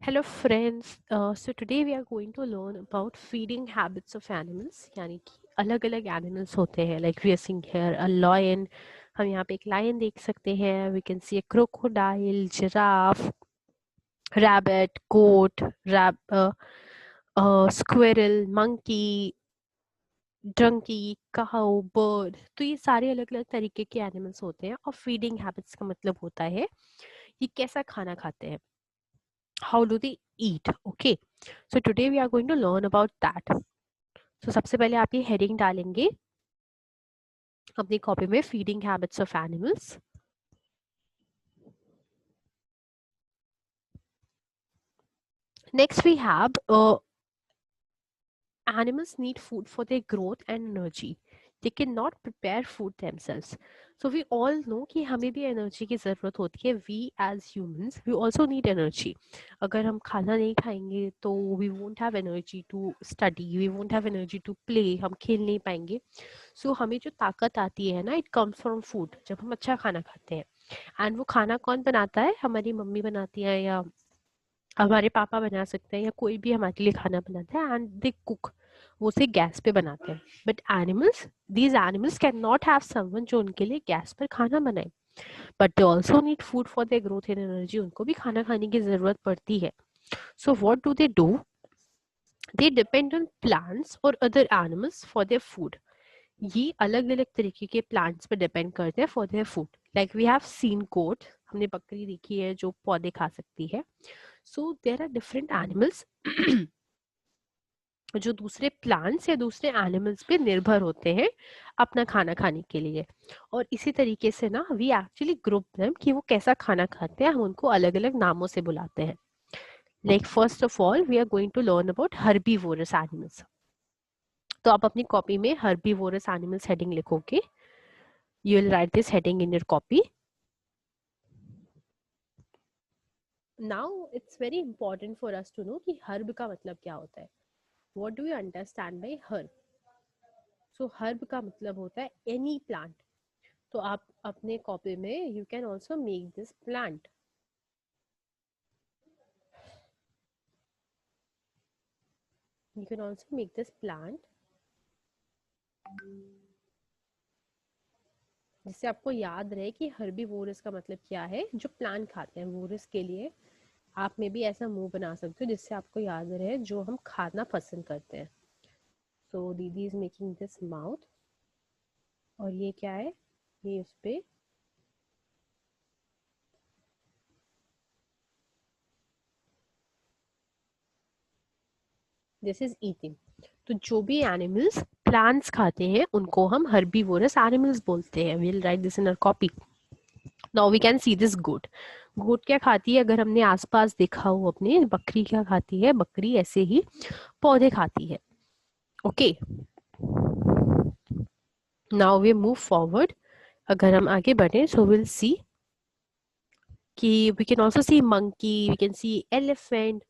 Hello friends, so today we are going to learn about feeding habits of animals. यानी कि अलग अलग animals होते हैं like we are seeing here a lion. हम यहाँ पे एक lion देख सकते हैं. We can see a crocodile, giraffe, rabbit, goat, squirrel, monkey, donkey, cow, bird. तो ये सारे अलग अलग तरीके के एनिमल्स होते हैं और फीडिंग हैबिट्स का मतलब होता है ये कैसा खाना खाते हैं. How do they eat? Okay, so today we are going to learn about that. So सबसे पहले आप ये हेडिंग डालेंगे अपनी कॉपी में, feeding habits of animals. Next we have animals need food for their growth and energy. They cannot prepare food themselves. So we all know कि हमें भी एनर्जी की ज़रूरत होती है. We as humans we also need energy. अगर हम खाना नहीं खाएंगे तो we won't have energy to study, we won't have energy to play, हम खेल नहीं पाएंगे. सो हमें जो ताकत आती है ना, इट कम्स फ्रॉम फूड, जब हम अच्छा खाना खाते हैं. एंड वो खाना कौन बनाता है? हमारी मम्मी बनाती है या हमारे पापा बना सकते हैं या कोई भी हमारे लिए खाना बनाता है. एंड दे कुक, वो उसे गैस पे बनाते हैं. But animals, these animals can not have someone जो उनके लिए गैस पर खाना बनाए. But they also need food for their growth and energy. उनको भी खाना खाने की जरूरत पड़ती है. So what do they do? They depend on plants और other animals for their food. ये अलग अलग तरीके के प्लांट्स पे डिपेंड करते हैं for their food. Like we have seen goat, हमने बकरी देखी है जो पौधे खा सकती है. So there are different animals जो दूसरे प्लांट्स या दूसरे एनिमल्स पे निर्भर होते हैं अपना खाना खाने के लिए. और इसी तरीके से ना वी एक्चुअली ग्रुप देम कि वो कैसा खाना खाते हैं, हम उनको अलग अलग नामों से बुलाते हैं. Like first of all we are going to learn about herbivorous animals. तो आप अपनी कॉपी में हर्बीवोरस एनिमल्स हेडिंग लिखोगे. You will write this heading in your copy. Now it's very important for us to know कि herb का मतलब क्या होता है. What do you understand by herb? So herb का मतलब होता है any plant. तो आप अपने कॉपी में you can also make this plant. You can also make this plant जिससे आपको याद रहे कि हर्बीवोरस का मतलब क्या है, जो प्लांट खाते हैं. वोरस के लिए आप में भी ऐसा मुंह बना सकते हो जिससे आपको याद रहे जो हम खाना पसंद करते हैं. सो दीदी इज मेकिंग दिस माउथ. और ये क्या है? ये उस पे दिस इज ईटिंग. तो जो भी एनिमल्स प्लांट्स खाते हैं उनको हम हर्बीवोरस एनिमल्स बोलते हैं. We will write this in our copy. Now we can see this goat. Goat क्या खाती है? अगर हमने आसपास देखा हो अपने, बकरी क्या खाती है? बकरी ऐसे ही पौधे खाती है. Okay, now we move forward. अगर हम आगे बढ़े सो विल सी कि we can also see monkey, we can see elephant.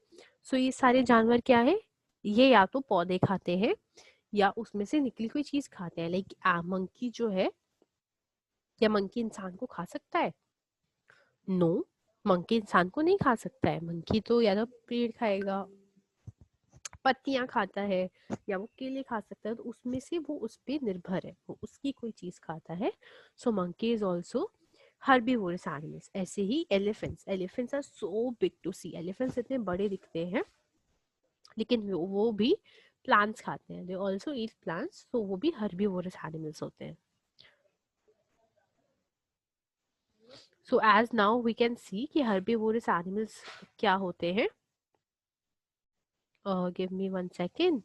So ये सारे जानवर क्या है? ये या तो पौधे खाते हैं या उसमें से निकली कोई चीज खाते हैं. लाइक मंकी जो है, क्या मंकी इंसान को खा सकता है? नो, मंकी इंसान को नहीं खा सकता है. मंकी तो या तो पेड़ खाएगा, पत्तियां खाता है, या वो केले खा सकता है. तो उसमें से वो उस पे निर्भर है, वो उसकी कोई चीज खाता है. So monkey is also herbivorous animals. ऐसे ही elephants are so big to see. Elephants इतने बड़े दिखते हैं लेकिन वो भी प्लांट्स खाते हैं. They also eat plants. तो वो भी हर्बीवोरस एनिमल्स होते हैं. So as now we can see कि हर्बीवोरस एनिमल्स क्या होते हैं. Give me 1 second.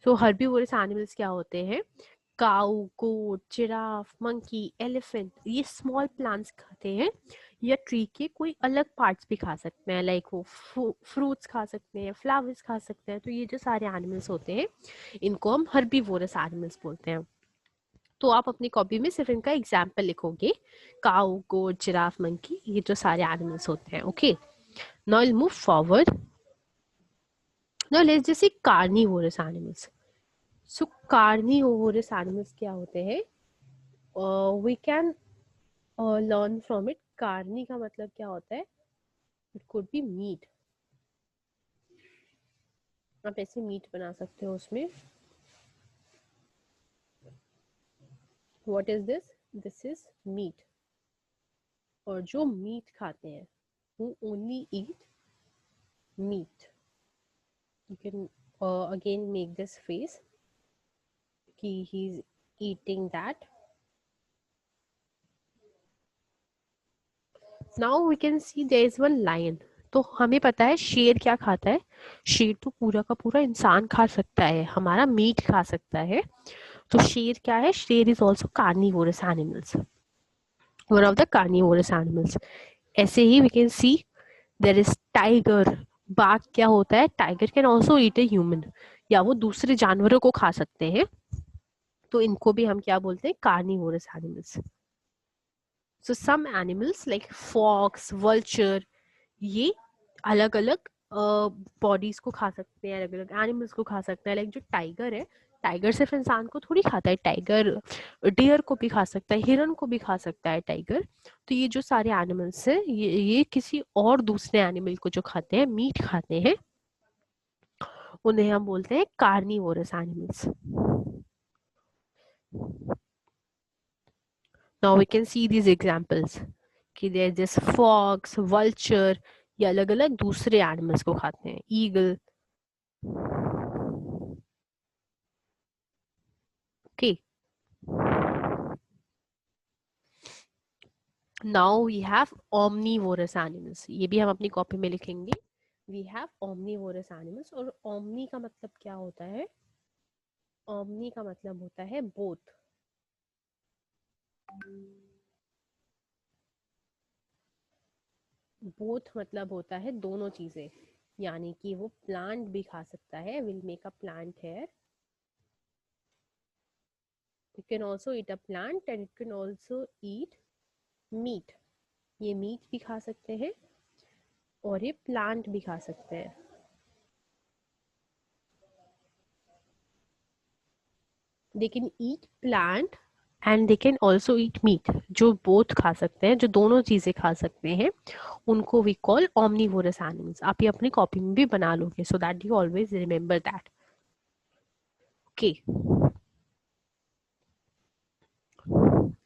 So herbivorous animals क्या होते हैं? Cow, goat, giraffe, monkey, elephant, ये स्मॉल प्लांट्स खाते हैं या ट्री के कोई अलग पार्ट्स भी खा सकते हैं. लाइक वो फ्रूट्स खा सकते हैं, फ्लावर्स खा सकते हैं. तो ये जो सारे एनिमल्स होते हैं इनको हम हर्बीवोरस एनिमल्स बोलते हैं. तो आप अपनी कॉपी में सिर्फ इनका एग्जाम्पल लिखोगे. काऊ, गोट, जिराफ, मंकी, ये जो सारे एनिमल्स होते हैं. Okay, now will move forward. Now let's just see carnivorous animals. So carnivorous animals क्या होते हैं? We can learn from it. Carni का मतलब क्या होता है? It could be meat. आप ऐसे मीट बना सकते हो उसमें। What is this? This is meat. और जो मीट खाते हैं, who only eat meat, you can again make this face कि he's eating that. Now we can see there is one lion. तो हमें पता है शेर क्या खाता है। शेर तो पूरा का पूरा इंसान खा सकता है, हमारा मीट खा सकता है। तो शेर क्या है? शेर is also carnivorous animals, one of the carnivorous animals. ऐसे ही we can see there is tiger. बाघ क्या होता है? Tiger can also eat a human, या वो दूसरे जानवरों को खा सकते हैं। तो इनको भी हम क्या बोलते हैं? Carnivorous animals. So some animals like fox, vulture, ये अलग अलग बॉडीज को खा सकते हैं, अलग अलग एनिमल्स को खा सकते हैं। लाइक जो टाइगर है, टाइगर सिर्फ इंसान को थोड़ी खाता है, टाइगर डियर को भी खा सकता है, हिरन को भी खा सकता है टाइगर। तो ये जो सारे एनिमल्स हैं, ये किसी और दूसरे एनिमल को जो खाते हैं, मीट खाते हैं, उन्हें हम बोलते हैं carnivorous animals. Now we can see these examples कि देयर दिस फॉक्स, वल्चर, ये अलग अलग दूसरे एनिमल्स को खाते हैं। Eagle. Okay, now we have omnivorous animals. ये भी हम अपनी कॉपी में लिखेंगे। We have omnivorous animals. और omni का मतलब क्या होता है? omni का मतलब होता है बोथ। बोथ मतलब होता है दोनों चीजें, यानी कि वो प्लांट भी खा सकता है, will make a plant hare, it can also eat a plant and it can also eat meat. ये मीट भी खा सकते हैं और ये प्लांट भी खा सकते हैं। They can eat plant and they can also eat meet. जो बोथ खा सकते हैं, जो दोनों चीजें खा सकते हैं, उनको वी कॉल omnivorous एनिमल्स। आप ये अपनी कॉपी में भी बना लोगे, so that you always remember that. Okay,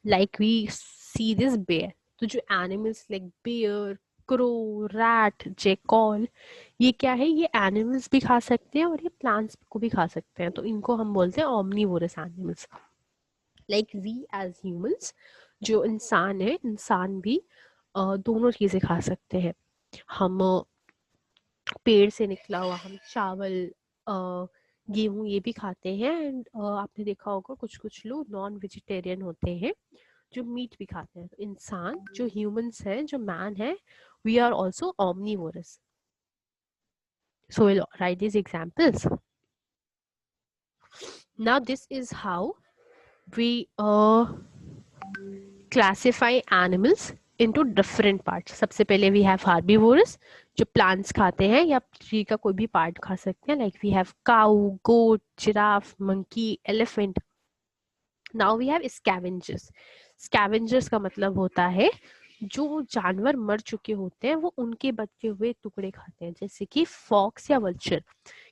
like we see this bear. तो जो animals like bear, crow, rat, jackal, ये क्या है? ये एनिमल्स भी खा सकते हैं और ये प्लांट्स को भी खा सकते हैं। तो इनको हम बोलते हैं omnivorous animals. Like we as humans, जो इंसान है, इंसान भी दोनों चीजें खा सकते हैं। हम पेड़ से निकला हुआ हम चावल, गेहूं, ये भी खाते हैं। एंड आपने देखा होगा कुछ कुछ लोग नॉन वेजिटेरियन होते हैं जो मीट भी खाते हैं। तो इंसान, जो ह्यूमंस हैं, जो मैन है, we are also omnivorous. So we'll write these examples. Now this is how we classify animals into different parts. सबसे पहले we have herbivorous, जो plants खाते हैं या tree का कोई भी part खा सकते हैं, like we have cow, goat, giraffe, monkey, elephant. Now we have scavengers. Scavengers का मतलब होता है जो जानवर मर चुके होते हैं वो उनके बचे हुए टुकड़े खाते हैं, जैसे कि फॉक्स या वल्चर।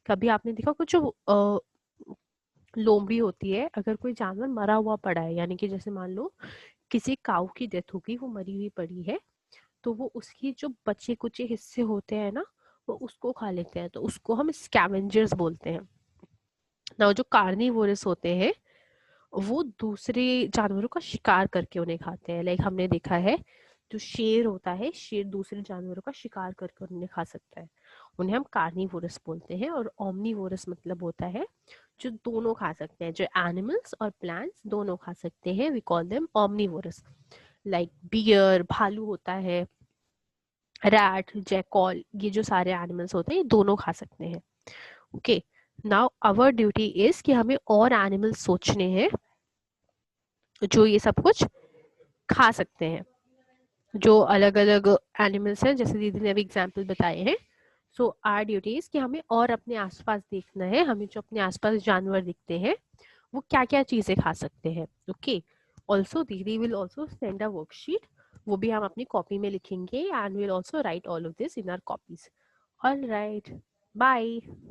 कभी आपने देखा कुछ जो लोमड़ी होती है, अगर कोई जानवर मरा हुआ पड़ा है, यानी कि जैसे मान लो किसी काऊ की डेथ हो गई, वो मरी हुई पड़ी है, तो वो उसकी जो बचे कुचे हिस्से होते हैं ना, वो उसको खा लेते हैं, तो उसको हम स्कैवेंजर्स बोलते हैं ना। जो कार्निवोरस होते हैं वो दूसरे जानवरों का शिकार करके उन्हें खाते हैं। लाइक हमने देखा है जो शेर होता है, शेर दूसरे जानवरों का शिकार करके उन्हें खा सकता है, उन्हें हम कार्निवोरस बोलते हैं। और ओमनिवोरस मतलब होता है जो दोनों खा सकते हैं, जो एनिमल्स और प्लांट्स दोनों खा सकते हैं, we call them omnivorous. Like bear, भालू होता है, रैट, जैकॉल, ये जो सारे एनिमल्स होते हैं ये दोनों खा सकते हैं। Okay, now our duty is कि हमें और एनिमल्स सोचने हैं जो ये सब कुछ खा सकते हैं, जो अलग अलग एनिमल्स हैं, जैसे दीदी ने अभी एग्जाम्पल बताए हैं। सो आर ड्यूटीज कि हमें और अपने आसपास देखना है, हमें जो अपने आसपास जानवर दिखते हैं वो क्या क्या चीजें खा सकते हैं। ओके, ऑल्सो दीदी will also send a worksheet वो भी हम अपनी कॉपी में लिखेंगे, and we'll also write all of this in our copies. All right, bye.